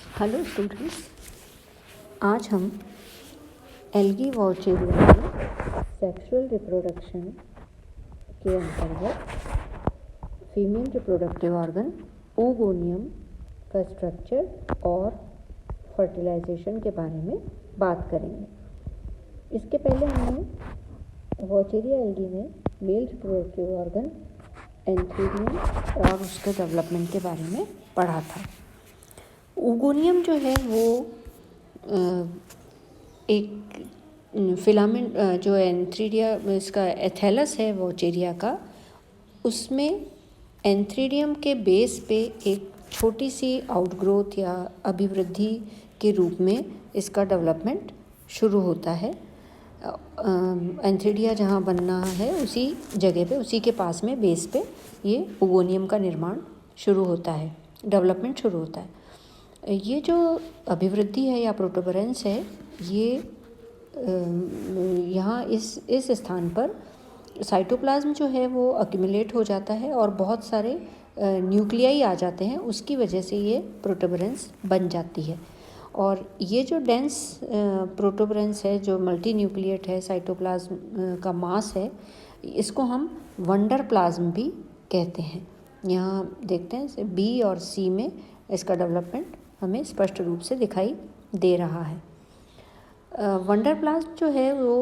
Hello students, आज हम algae वॉचेरिया में सेक्सुअल रिप्रोडक्शन के अंतर्गत फीमेल रिप्रोडक्टिव ऑर्गन ओगोनियम का स्ट्रक्चर और फर्टिलाइजेशन के बारे में बात करेंगे। इसके पहले हमने वॉचेरिया एल्गी में मेल रिप्रोडक्टिव ऑर्गन एंथीरियम और उसके डेवलपमेंट के बारे में पढ़ा था। ओगोनियम जो है वो एक फिलामेंट जो एंथ्रीडिया इसका एथेलस है वॉचेरिया का, उसमें एंथ्रीडियम के बेस पे एक छोटी सी आउटग्रोथ या अभिवृद्धि के रूप में इसका डेवलपमेंट शुरू होता है। एंथ्रीडिया जहाँ बनना है उसी जगह पे, उसी के पास में बेस पे ये ओगोनियम का निर्माण शुरू होता है, डेवलपमेंट शुरू होता है। ये जो अभिवृद्धि है या प्रोटोबरेंस है, ये यहाँ इस स्थान पर साइटोप्लाज्म जो है वो अक्यूमुलेट हो जाता है और बहुत सारे न्यूक्लियाई आ जाते हैं। उसकी वजह से ये प्रोटोबरेंस बन जाती है। और ये जो डेंस प्रोटोबरेंस है, जो मल्टी न्यूक्लिएट है, साइटोप्लाज्म का मास है, इसको हम वंडर प्लाज्म भी कहते हैं। यहाँ देखते हैं बी और सी में इसका डेवलपमेंट हमें स्पष्ट रूप से दिखाई दे रहा है। वंडर प्लाज्म जो है वो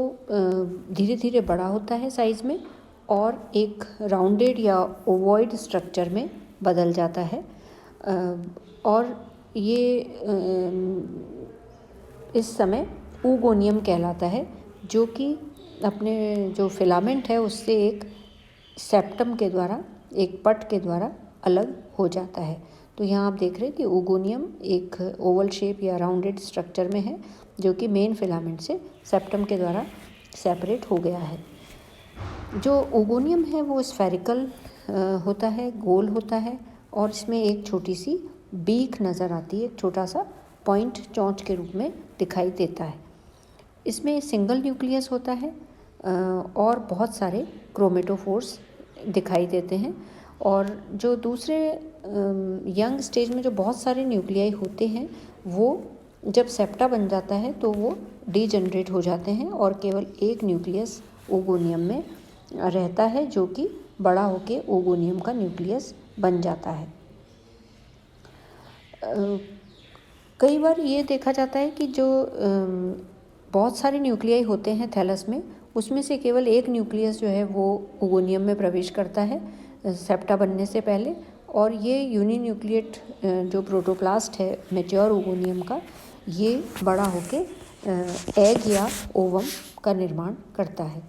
धीरे धीरे बड़ा होता है साइज़ में और एक राउंडेड या ओवॉइड स्ट्रक्चर में बदल जाता है। और ये इस समय ओगोनियम कहलाता है, जो कि अपने जो फिलामेंट है उससे एक सेप्टम के द्वारा, एक पट के द्वारा अलग हो जाता है। तो यहाँ आप देख रहे हैं कि ओगोनियम एक ओवल शेप या राउंडेड स्ट्रक्चर में है, जो कि मेन फिलामेंट से सेप्टम के द्वारा सेपरेट हो गया है। जो ओगोनियम है वो स्फेरिकल होता है, गोल होता है, और इसमें एक छोटी सी बीक नज़र आती है, एक छोटा सा पॉइंट चोंच के रूप में दिखाई देता है। इसमें सिंगल न्यूक्लियस होता है और बहुत सारे क्रोमेटोफोर्स दिखाई देते हैं। और जो दूसरे यंग स्टेज में जो बहुत सारे न्यूक्लियाई होते हैं, वो जब सेप्टा बन जाता है तो वो डीजनरेट हो जाते हैं और केवल एक न्यूक्लियस ओगोनियम में रहता है, जो कि बड़ा होके ओगोनियम का न्यूक्लियस बन जाता है। कई बार ये देखा जाता है कि जो बहुत सारे न्यूक्लियाई होते हैं थैलस में, उसमें से केवल एक न्यूक्लियस जो है वो ओगोनियम में प्रवेश करता है सेप्टा बनने से पहले। और ये यूनिन्यूक्लिएट जो प्रोटोप्लास्ट है मैच्योर ओगोनियम का, ये बड़ा होके एग या ओवम का निर्माण करता है।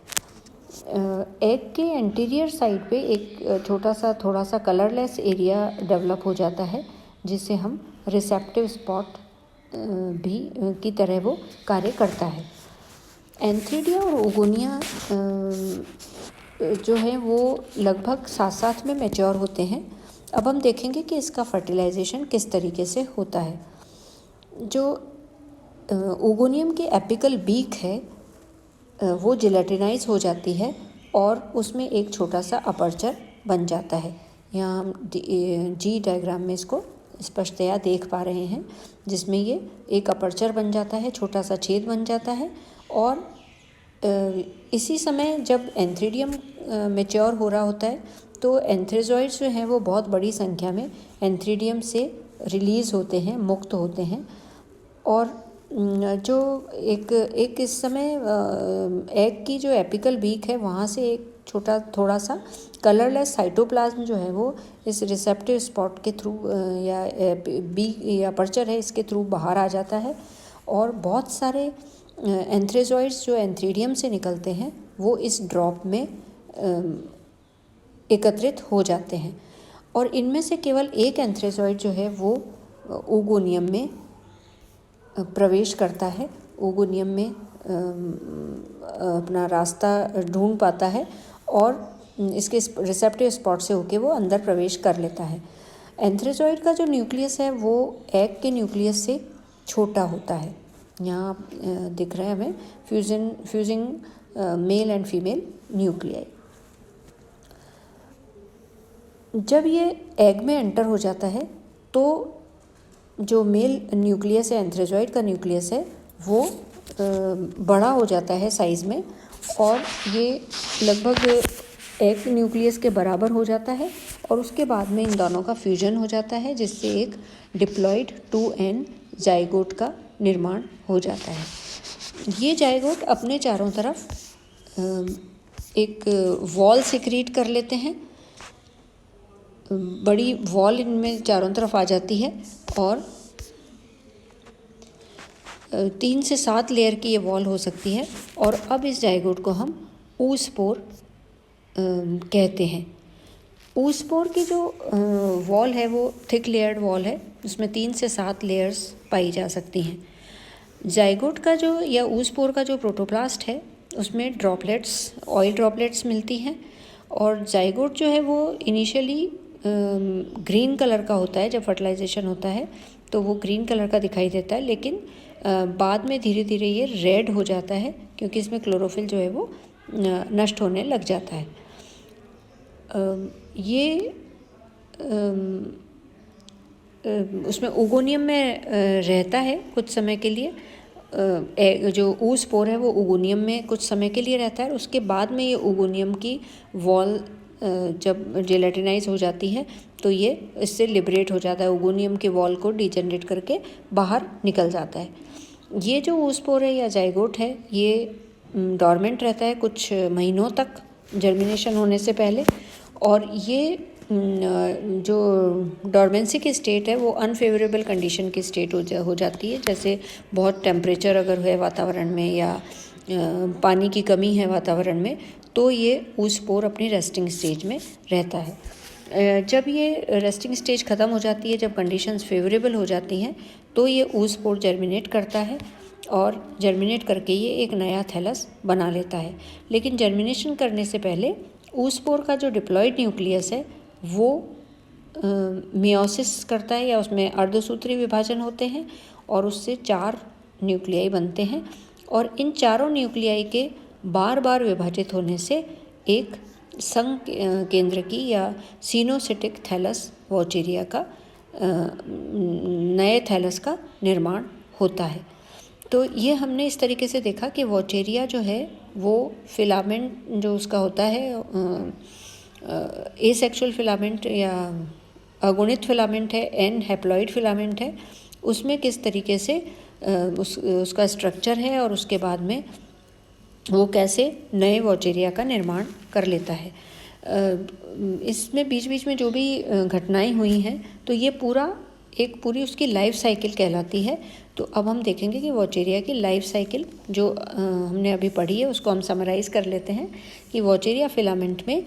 एग के एंटीरियर साइड पे एक छोटा सा थोड़ा सा कलरलेस एरिया डेवलप हो जाता है, जिसे हम रिसेप्टिव स्पॉट भी की तरह वो कार्य करता है। एंथ्रीडिया और ओगोनिया जो है वो लगभग साथ साथ में मैच्योर होते हैं। अब हम देखेंगे कि इसका फर्टिलाइजेशन किस तरीके से होता है। जो ओगोनियम की एपिकल बीक है वो जिलेटिनाइज हो जाती है और उसमें एक छोटा सा अपर्चर बन जाता है। यहाँ हम जी डायग्राम में इसको स्पष्टतया देख पा रहे हैं, जिसमें ये एक अपर्चर बन जाता है, छोटा सा छेद बन जाता है। और इसी समय जब एंथ्रीडियम मैच्योर हो रहा होता है तो एंथ्रेजॉइड्स जो हैं वो बहुत बड़ी संख्या में एंथ्रीडियम से रिलीज़ होते हैं, मुक्त होते हैं। और जो एक इस समय एग की जो एपिकल बीक है, वहाँ से एक छोटा थोड़ा सा कलरलेस साइटोप्लाज्म जो है वो इस रिसेप्टिव स्पॉट के थ्रू या बीक या अपर्चर है, इसके थ्रू बाहर आ जाता है। और बहुत सारे एंथ्रेजॉइड्स जो एंथ्रीडियम से निकलते हैं वो इस ड्रॉप में एकत्रित हो जाते हैं। और इनमें से केवल एक एंथ्रेजॉइड जो है वो ओगोनियम में प्रवेश करता है, ओगोनियम में अपना रास्ता ढूंढ पाता है और इसके रिसेप्टिव स्पॉट से होके वो अंदर प्रवेश कर लेता है। एंथ्रेजॉइड का जो न्यूक्लियस है वो एग के न्यूक्लियस से छोटा होता है। यहाँ दिख रहा है हमें fusing male and female nuclei. जब ये एग में एंटर हो जाता है तो जो मेल न्यूक्लियस है, एंथ्रेजॉइड का न्यूक्लियस है, वो बड़ा हो जाता है साइज़ में और ये लगभग एक न्यूक्लियस के बराबर हो जाता है और उसके बाद में इन दोनों का फ्यूजन हो जाता है, जिससे एक डिप्लॉइड 2n जाइगोट का निर्माण हो जाता है। ये जाइगोट अपने चारों तरफ एक वॉल सिक्रीट कर लेते हैं, बड़ी वॉल इनमें चारों तरफ आ जाती है और 3 से 7 लेयर की ये वॉल हो सकती है। और अब इस जाइगोट को हम oospore कहते हैं। oospore की जो वॉल है वो थिक लेयर्ड वॉल है, उसमें 3 से 7 लेयर्स पाई जा सकती हैं। जाइगोट का जो या oospore का जो प्रोटोप्लास्ट है उसमें ड्रॉपलेट्स, ऑयल ड्रॉपलेट्स मिलती हैं और जाइगोट जो है वो इनिशियली ग्रीन कलर का होता है। जब फर्टिलाइजेशन होता है तो वो ग्रीन कलर का दिखाई देता है, लेकिन बाद में धीरे धीरे ये रेड हो जाता है क्योंकि इसमें क्लोरोफिल जो है वो नष्ट होने लग जाता है। ये उसमें ओगोनियम में रहता है कुछ समय के लिए। जो oospore है वो ओगोनियम में कुछ समय के लिए रहता है, उसके बाद में ये ओगोनियम की वॉल जब जेलेटिनाइज हो जाती है तो ये इससे लिबरेट हो जाता है, ओगोनियम के वॉल को डिजनरेट करके बाहर निकल जाता है। ये जो oospore है या जाइगोट है ये डॉर्मेंट रहता है कुछ महीनों तक जर्मिनेशन होने से पहले, और ये जो डॉर्मेंसी की स्टेट है वो अनफेवरेबल कंडीशन की स्टेट हो जाती है। जैसे बहुत टेम्परेचर अगर है वातावरण में या पानी की कमी है वातावरण में, तो ये oospore अपनी रेस्टिंग स्टेज में रहता है। जब ये रेस्टिंग स्टेज ख़त्म हो जाती है, जब कंडीशंस फेवरेबल हो जाती हैं, तो ये oospore जर्मिनेट करता है और जर्मिनेट करके ये एक नया थैलस बना लेता है। लेकिन जर्मिनेशन करने से पहले oospore का जो डिप्लॉइड न्यूक्लियस है वो मियोसिस करता है या उसमें अर्धसूत्री विभाजन होते हैं और उससे 4 न्यूक्लियाई बनते हैं और इन चारों न्यूक्लियाई के बार बार विभाजित होने से एक संघ केंद्र की या सिनोसिटिक थैलस वॉचेरिया का नए थैलस का निर्माण होता है। तो ये हमने इस तरीके से देखा कि वॉचेरिया जो है वो फिलामेंट जो उसका होता है एसेक्सुअल फिलामेंट या अगुणित फिलामेंट है, एन हैप्लॉइड फिलामेंट है, उसमें किस तरीके से उसका स्ट्रक्चर है और उसके बाद में वो कैसे नए वॉचेरिया का निर्माण कर लेता है। इसमें बीच बीच में जो भी घटनाएं हुई हैं तो ये पूरी उसकी लाइफ साइकिल कहलाती है। तो अब हम देखेंगे कि वॉचेरिया की लाइफ साइकिल जो हमने अभी पढ़ी है उसको हम समराइज़ कर लेते हैं कि वॉचेरिया फिलामेंट में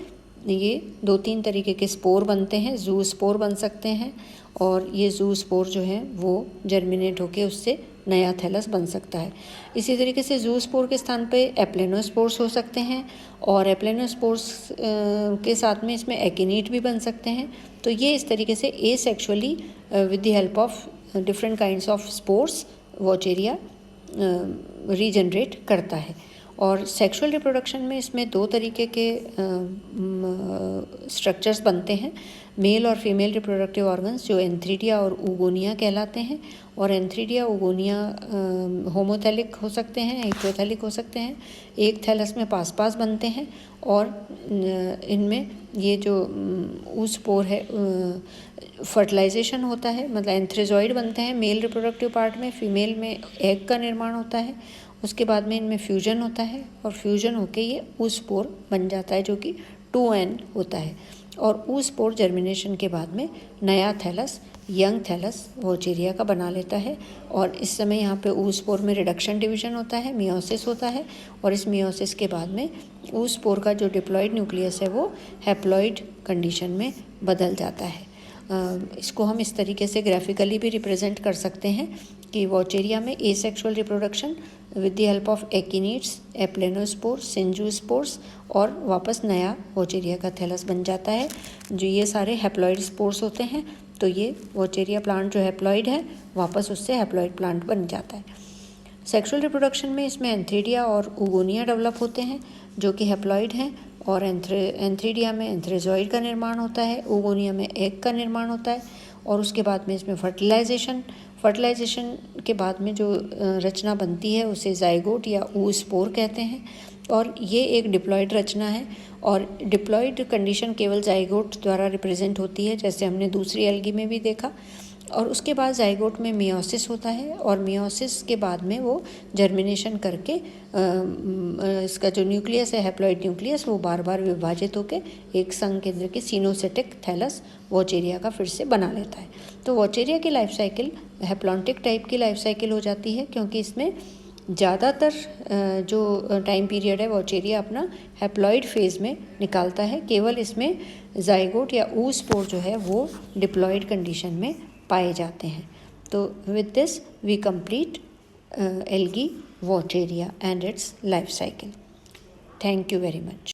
ये 2-3 तरीके के स्पोर बनते हैं। जू स्पोर बन सकते हैं और ये जू स्पोर जो है वो जर्मिनेट होके उससे नया थैलस बन सकता है। इसी तरीके से जू स्पोर के स्थान पे एप्लेनोस्पोर्स हो सकते हैं और एप्लेनोस्पोर्स के साथ में इसमें एकिनीट भी बन सकते हैं। तो ये इस तरीके से asexually with the help of different kinds of spores Vaucheria regenerate करता है। और सेक्सुअल रिप्रोडक्शन में इसमें 2 तरीके के स्ट्रक्चर्स बनते हैं, मेल और फीमेल रिप्रोडक्टिव ऑर्गन्स जो एंथ्रीडिया और oogonia कहलाते हैं। और एंथ्रीडिया oogonia होमोथैलिक हो सकते हैं, हेट्रोथैलिक हो सकते हैं, एक थैलस में पास पास बनते हैं और इनमें ये जो oospore है फर्टिलाइजेशन होता है, मतलब एंथ्रेजॉइड बनते हैं मेल रिप्रोडक्टिव पार्ट में, फीमेल में एग का निर्माण होता है, उसके बाद में इनमें फ्यूजन होता है और फ्यूजन होके ये oospore बन जाता है जो कि 2n होता है। और oospore जर्मिनेशन के बाद में नया थैलस, यंग थैलस वॉचेरिया का बना लेता है और इस समय यहाँ पे oospore में रिडक्शन डिवीजन होता है, मियोसिस होता है और इस मियोसिस के बाद में oospore का जो डिप्लॉइड न्यूक्लियस है वो हैप्लॉइड कंडीशन में बदल जाता है। इसको हम इस तरीके से ग्राफिकली भी रिप्रेजेंट कर सकते हैं कि वॉचेरिया में asexual reproduction with the help of akinetes, aplanospores, zoospores और वापस नया वॉचेरिया का थैलस बन जाता है। जो ये सारे हैप्लॉइड स्पोर्स होते हैं तो ये वॉचेरिया प्लांट जो हैप्लॉइड है वापस उससे हैप्लॉइड प्लांट बन जाता है। सेक्सुअल रिप्रोडक्शन में इसमें एंथ्रीडिया और oogonia डेवलप होते हैं जो कि हैप्लॉइड हैं और एंथ्रीडिया में एंथ्रेजॉइड का निर्माण होता है, oogonia में एग का निर्माण होता है और उसके बाद में इसमें फर्टिलाइजेशन फर्टिलाइजेशन के बाद में जो रचना बनती है उसे जाइगोट या oospore कहते हैं, और ये एक डिप्लॉयड रचना है। और डिप्लॉयड कंडीशन केवल जाइगोट द्वारा रिप्रेजेंट होती है, जैसे हमने दूसरी एल्गी में भी देखा। और उसके बाद जाइगोट में मियोसिस होता है, और मियोसिस के बाद में वो जर्मिनेशन करके इसका जो न्यूक्लियस है, हैप्लॉइड न्यूक्लियस, वो बार बार विभाजित होकर एक संकेंद्र के सिनोसिटिक थैलस वॉचेरिया का फिर से बना लेता है। तो वॉचेरिया की लाइफ साइकिल हैप्लॉन्टिक टाइप की लाइफ साइकिल हो जाती है, क्योंकि इसमें ज़्यादातर जो टाइम पीरियड है वॉचेरिया अपना हैप्लॉइड फेज़ में निकालता है। केवल इसमें जाइगोट या oospore जो है वो डिप्लॉयड कंडीशन में पाए जाते हैं। तो with this we complete algae Vaucheria and its life cycle. Thank you very much.